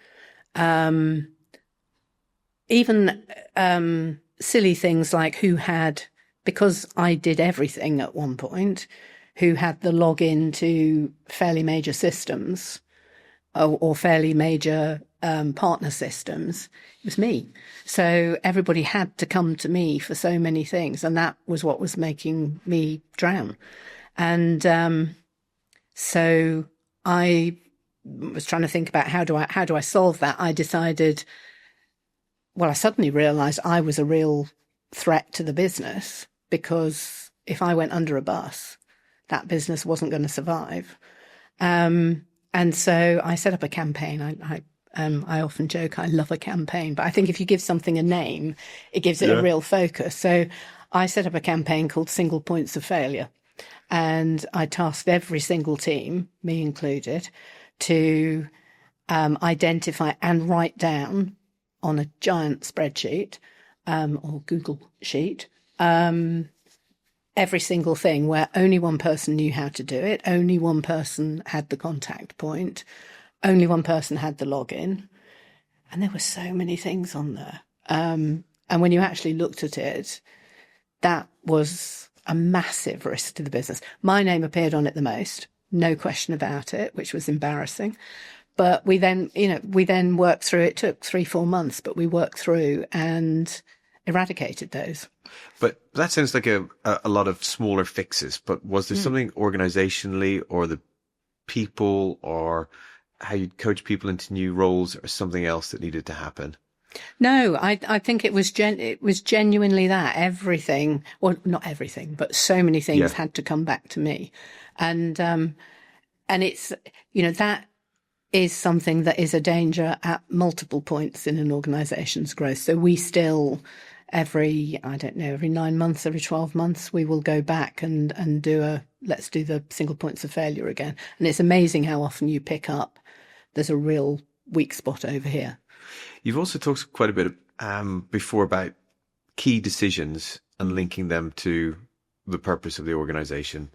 Even silly things like because I did everything at one point, who had the login to fairly major systems or fairly major partner systems. It was me. So everybody had to come to me for so many things. And that was what was making me drown. And so I was trying to think about how do I solve that? I decided, I suddenly realized I was a real threat to the business, because if I went under a bus, that business wasn't going to survive. And so I set up a campaign. I often joke I love a campaign, but I think if you give something a name, it gives it a real focus. So I set up a campaign called Single Points of Failure. And I tasked every single team, me included, to identify and write down on a giant spreadsheet or Google sheet every single thing where only one person knew how to do it, only one person had the contact point, only one person had the login. And there were so many things on there. And when you actually looked at it, that was a massive risk to the business. My name appeared on it the most, no question about it, which was embarrassing. But we then worked through it. It took 3-4 months, but we worked through and eradicated those. But that sounds like a lot of smaller fixes. But was there something organizationally, or the people, or how you'd coach people into new roles, or something else that needed to happen? No, I think it was genuinely that everything, well, not everything, but so many things had to come back to me. And it's, that is something that is a danger at multiple points in an organization's growth. So we still, every 9 months, every 12 months, we will go back and let's do the single points of failure again. And it's amazing how often you pick up, there's a real weak spot over here. You've also talked quite a bit before about key decisions and linking them to the purpose of the organization.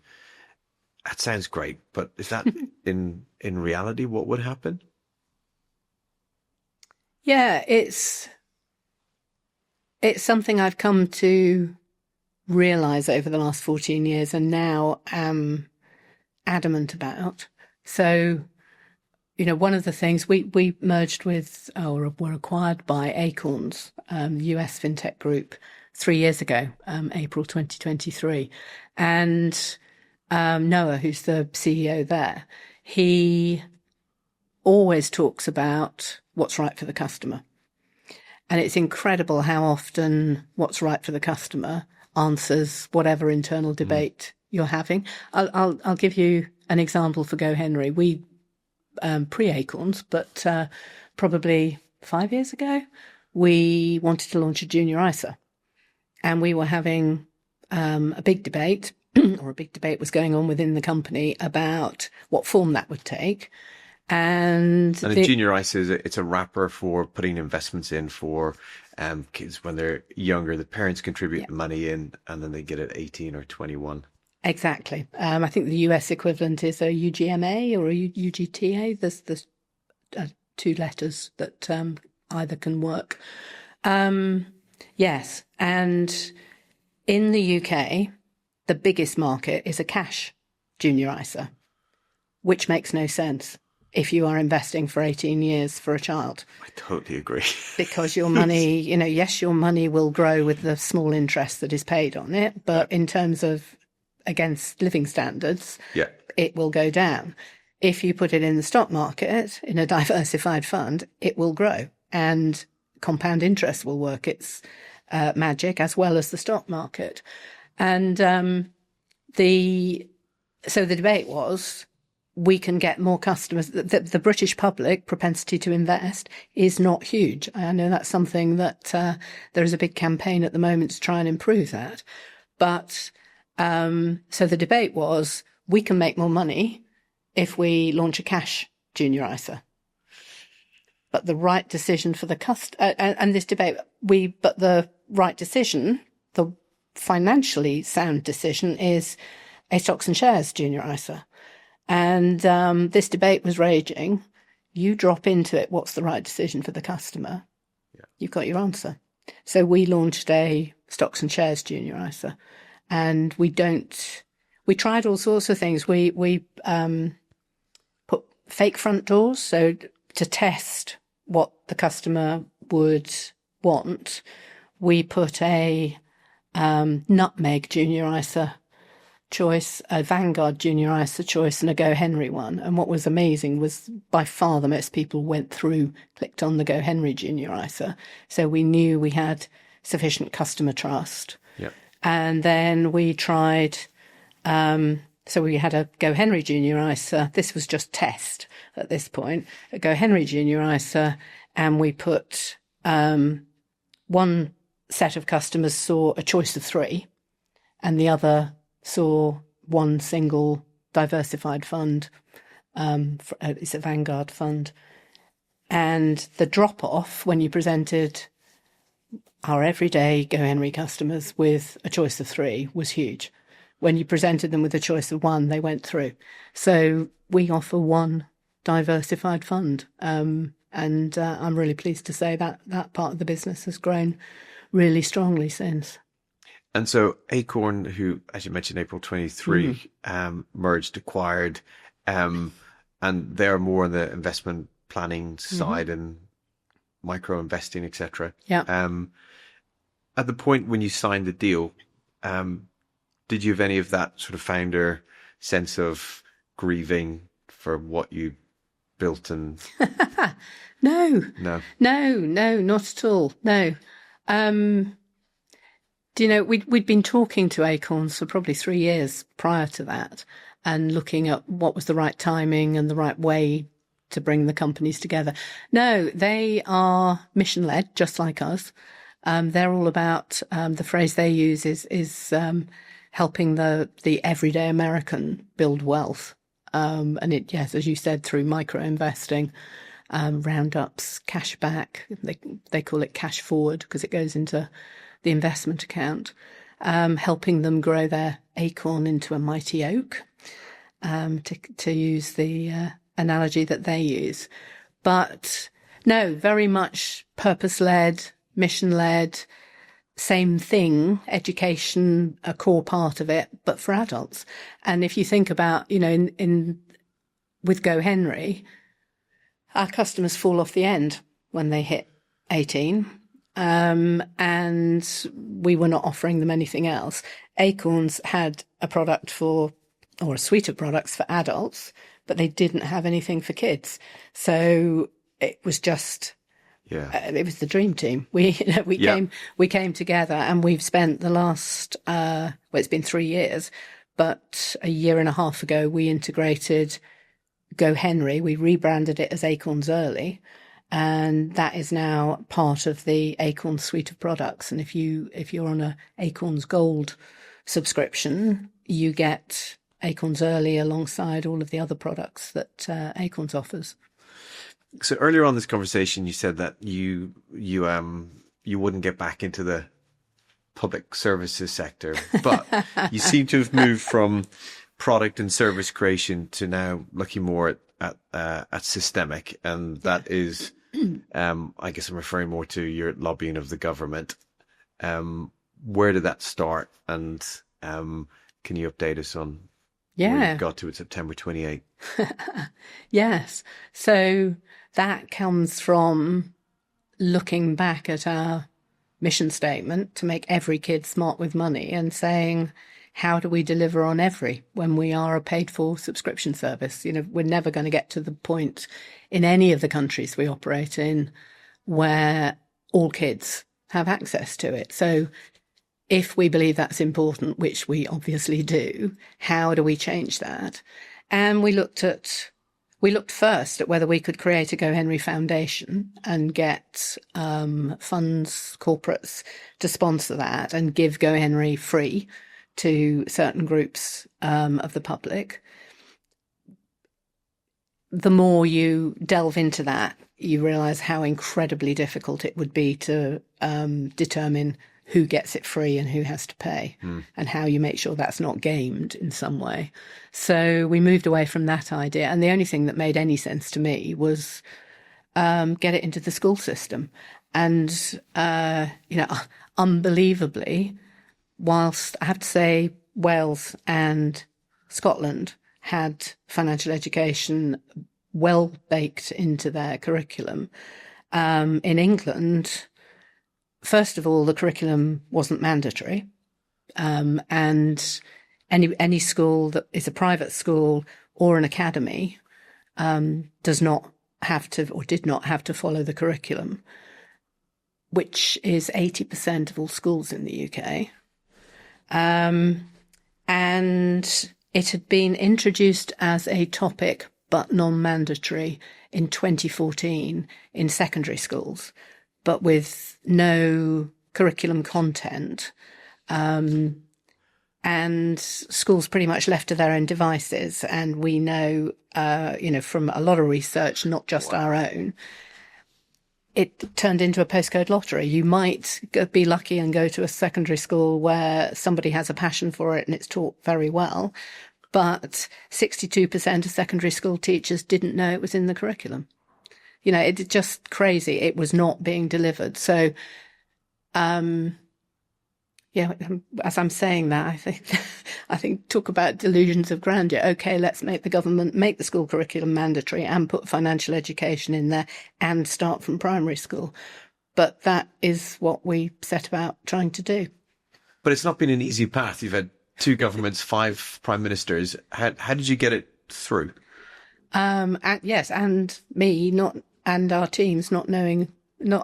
That sounds great, but is that in reality what would happen? Yeah, it's something I've come to realize over the last 14 years and now am adamant about. So, one of the things we merged with, or were acquired by Acorns, US fintech group, 3 years ago, April 2023. And Noah, who's the CEO there, he always talks about what's right for the customer. And it's incredible how often what's right for the customer answers whatever internal debate you're having. I'll give you an example for GoHenry. We pre-Acorns, but probably 5 years ago, we wanted to launch a junior ISA. And we were having a big debate, or a big debate was going on within the company about what form that would take. And a junior ISA, it's a wrapper for putting investments in for kids when they're younger. The parents contribute money in, and then they get it at 18 or 21. Exactly. I think the US equivalent is a UGMA or a UGTA. There's two letters that either can work. Yes. And in the UK, the biggest market is a cash junior ISA, which makes no sense if you are investing for 18 years for a child. I totally agree. Because your money, yes, your money will grow with the small interest that is paid on it, but in terms of against living standards, it will go down. If you put it in the stock market, in a diversified fund, it will grow, and compound interest will work its magic, as well as the stock market. And the debate was, we can get more customers. The British public propensity to invest is not huge. I know that's something that there is a big campaign at the moment to try and improve that. But so the debate was, we can make more money if we launch a cash junior ISA. But the right decision for the and this debate, but the right decision, the financially sound decision, is a stocks and shares junior ISA. And this debate was raging. you drop into it, what's the right decision for the customer? Yeah. You've got your answer. So we launched a stocks and shares junior ISA, and we tried all sorts of things. We put fake front doors, so to test what the customer would want, we put a nutmeg junior ISA choice, a Vanguard junior ISA choice, and a GoHenry one. And what was amazing was by far the most people clicked on the GoHenry junior ISA. So we knew we had sufficient customer trust. Yep. And then we tried, so we had a GoHenry junior ISA. This was just test at this point, a GoHenry junior ISA. And we put, one set of customers saw a choice of 3, and the other saw one single diversified fund. It's a Vanguard fund. And the drop-off when you presented our everyday GoHenry customers with a choice of 3 was huge. When you presented them with a choice of 1, they went through. So we offer one diversified fund. And I'm really pleased to say that that part of the business has grown really strongly since. And so Acorn, who, as you mentioned, April 23, merged, acquired, and they're more on the investment planning side and micro investing, etc. Yeah. At the point when you signed the deal, did you have any of that sort of founder sense of grieving for what you built? And No, not at all. No. Do you know, we'd been talking to Acorns for probably 3 years prior to that, and looking at what was the right timing and the right way to bring the companies together. No, they are mission-led, just like us. They're all about, the phrase they use is helping the everyday American build wealth. And it, yes, as you said, through micro investing, roundups, cash back. They call it cash forward because it goes into the investment account, helping them grow their acorn into a mighty oak, to use the analogy that they use. But no, very much purpose-led, mission-led, same thing, education, a core part of it, but for adults. And if you think about, you know, with GoHenry, our customers fall off the end when they hit 18. And we were not offering them anything else. Acorns had a product or a suite of products for adults, but they didn't have anything for kids. So it was just, it was the dream team. We came together, and we've spent the last, it's been 3 years, but a year and a half ago, we integrated GoHenry. We rebranded it as Acorns Early. And that is now part of the Acorns suite of products. And if you're on a Acorns Gold subscription, you get Acorns Early alongside all of the other products that Acorns offers. So earlier on this conversation, you said that you wouldn't get back into the public services sector, but you seem to have moved from product and service creation to now looking more at systemic, and that is. I guess I'm referring more to your lobbying of the government. Where did that start? And can you update us on where you got to at September 28th? Yes. So that comes from looking back at our mission statement to make every kid smart with money and saying, how do we deliver on every when we are a paid for subscription service? You know, we're never going to get to the point in any of the countries we operate in where all kids have access to it. So if we believe that's important, which we obviously do, how do we change that? And we looked first at whether we could create a GoHenry Foundation and get funds, corporates to sponsor that and give GoHenry free to certain groups of the public. The more you delve into that, you realise how incredibly difficult it would be to determine who gets it free and who has to pay, and how you make sure that's not gamed in some way. So we moved away from that idea. And the only thing that made any sense to me was get it into the school system. And, unbelievably, whilst I have to say Wales and Scotland had financial education well baked into their curriculum, in England, first of all, the curriculum wasn't mandatory, and any school that is a private school or an academy does not have to, or did not have to, follow the curriculum, which is 80% of all schools in the UK. And it had been introduced as a topic, but non-mandatory, in 2014 in secondary schools, but with no curriculum content. And schools pretty much left to their own devices. And we know, from a lot of research, not just our own, it turned into a postcode lottery. You might be lucky and go to a secondary school where somebody has a passion for it and it's taught very well, but 62% of secondary school teachers didn't know it was in the curriculum. It's just crazy. It was not being delivered. So, as I'm saying that, I think talk about delusions of grandeur. Okay, let's make the government make the school curriculum mandatory and put financial education in there and start from primary school. But that is what we set about trying to do. But it's not been an easy path. You've had 2 governments, 5 prime ministers. How did you get it through? And me and our teams not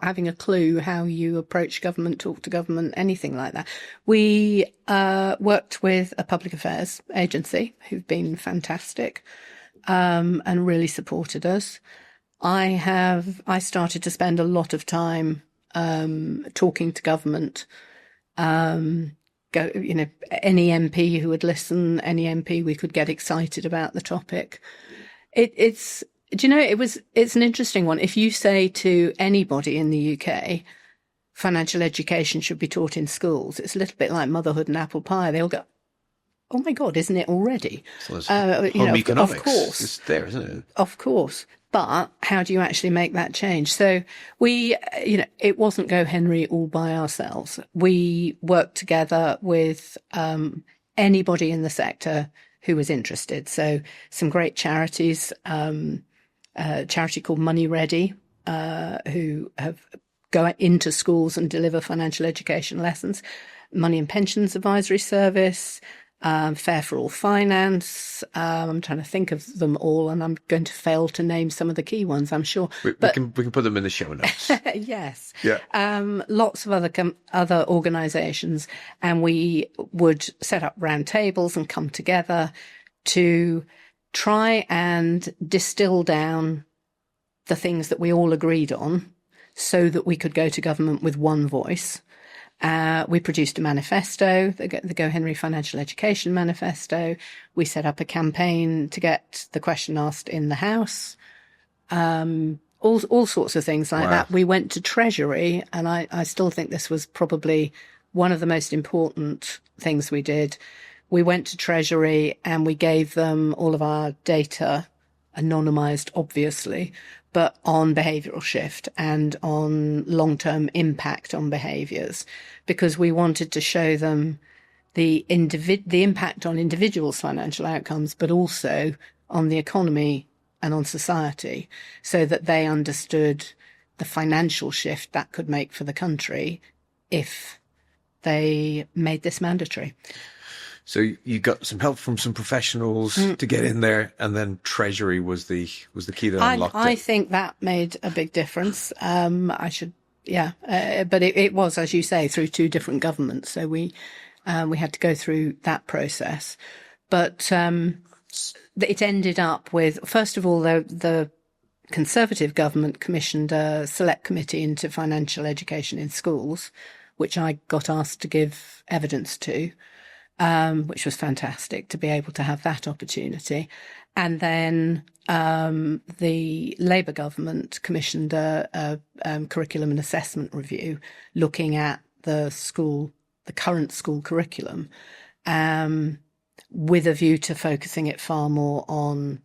having a clue how you approach government, talk to government, anything like that. We worked with a public affairs agency who've been fantastic and really supported us. I started to spend a lot of time talking to government. Any MP who would listen, any MP we could get excited about the topic. It's an interesting one. If you say to anybody in the UK, financial education should be taught in schools, it's a little bit like motherhood and apple pie. They'll go, oh my God, isn't it already? So home economics. Of course. It's there, isn't it? Of course. But how do you actually make that change? So it wasn't GoHenry all by ourselves. We worked together with anybody in the sector who was interested. So some great charities, a charity called Money Ready, who go into schools and deliver financial education lessons, Money and Pensions Advisory Service, Fair for All Finance. I'm trying to think of them all, and I'm going to fail to name some of the key ones, I'm sure. We can put them in the show notes. Yes. Yeah. Lots of other organisations, and we would set up round tables and come together to try and distill down the things that we all agreed on so that we could go to government with one voice. We produced a manifesto, the GoHenry Financial Education Manifesto. We set up a campaign to get the question asked in the House. All sorts of things like that. We went to Treasury, and I still think this was probably one of the most important things we did. We went to Treasury and we gave them all of our data, anonymised, obviously, but on behavioural shift and on long-term impact on behaviours, because we wanted to show them the impact on individuals' financial outcomes, but also on the economy and on society, so that they understood the financial shift that could make for the country if they made this mandatory. So you got some help from some professionals to get in there, and then Treasury was the key that unlocked it. I think that made a big difference. But it was, as you say, through 2 different governments. So we had to go through that process. But it ended up with, first of all, the Conservative government commissioned a select committee into financial education in schools, which I got asked to give evidence to. Which was fantastic to be able to have that opportunity. And then the Labour government commissioned a curriculum and assessment review looking at the current school curriculum, with a view to focusing it far more on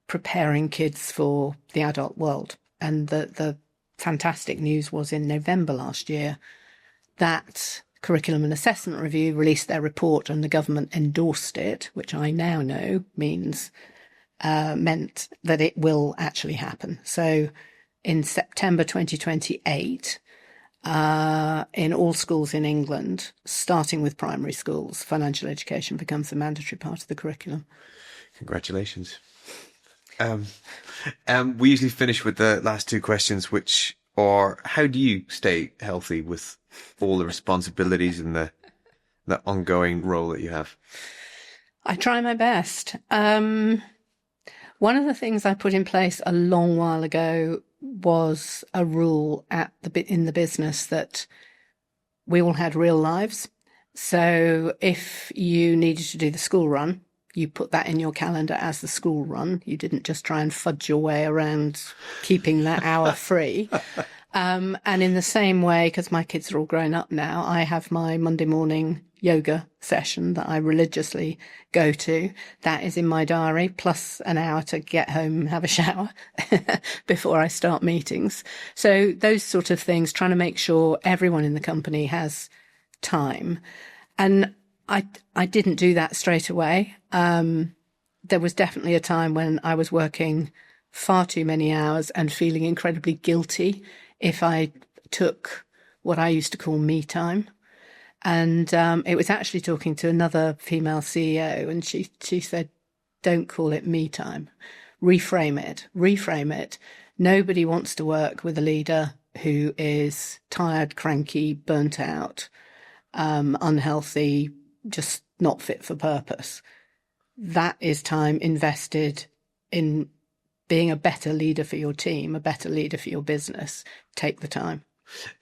preparing kids for the adult world. And the fantastic news was in November last year that Curriculum and Assessment Review released their report and the government endorsed it, which I now know meant that it will actually happen. So in September 2028, in all schools in England, starting with primary schools, financial education becomes a mandatory part of the curriculum. Congratulations. We usually finish with the last two questions, which are, how do you stay healthy with all the responsibilities and the ongoing role that you have? I try my best. One of the things I put in place a long while ago was a rule in the business that we all had real lives. So if you needed to do the school run, you put that in your calendar as the school run. You didn't just try and fudge your way around keeping that hour free. And in the same way, because my kids are all grown up now, I have my Monday morning yoga session that I religiously go to. That is in my diary, plus an hour to get home and have a shower before I start meetings. So those sort of things, trying to make sure everyone in the company has time. And I didn't do that straight away. There was definitely a time when I was working far too many hours and feeling incredibly guilty if I took what I used to call me time. And it was actually talking to another female CEO, and she said, don't call it me time. Reframe it. Nobody wants to work with a leader who is tired, cranky, burnt out, unhealthy, just not fit for purpose. That is time invested in being a better leader for your team, a better leader for your business. Take the time.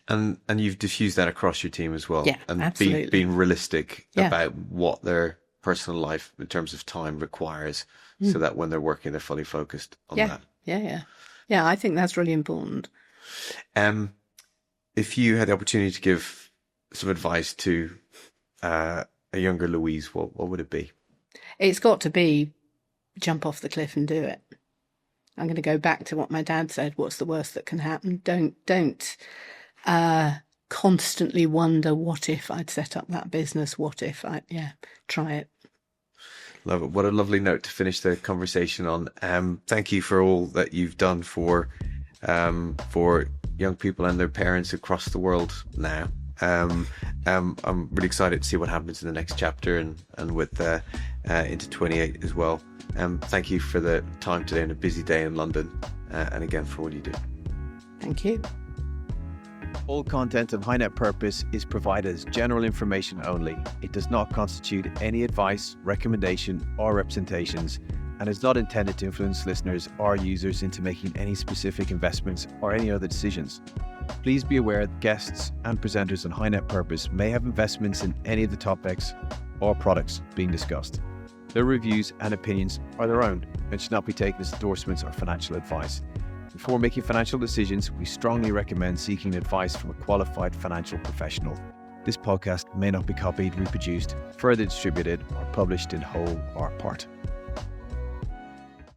And you've diffused that across your team as well. Yeah, and absolutely. Being realistic about what their personal life in terms of time requires, so that when they're working, they're fully focused on that. Yeah, I think that's really important. If you had the opportunity to give some advice to a younger Louise, what would it be? It's got to be jump off the cliff and do it. I'm going to go back to what my dad said. What's the worst that can happen? Don't constantly wonder, what if I'd set up that business? What if try it. Love it. What a lovely note to finish the conversation on. Thank you for all that you've done for young people and their parents across the world now. I'm really excited to see what happens in the next chapter and with into 28 as well. Thank you for the time today on a busy day in London, and again for all you do. Thank you. All content of High Net Purpose is provided as general information only. It does not constitute any advice, recommendation, or representations, and is not intended to influence listeners or users into making any specific investments or any other decisions. Please be aware that guests and presenters on High Net Purpose may have investments in any of the topics or products being discussed. Their reviews and opinions are their own and should not be taken as endorsements or financial advice. Before making financial decisions, we strongly recommend seeking advice from a qualified financial professional. This podcast may not be copied, reproduced, further distributed, or published in whole or part.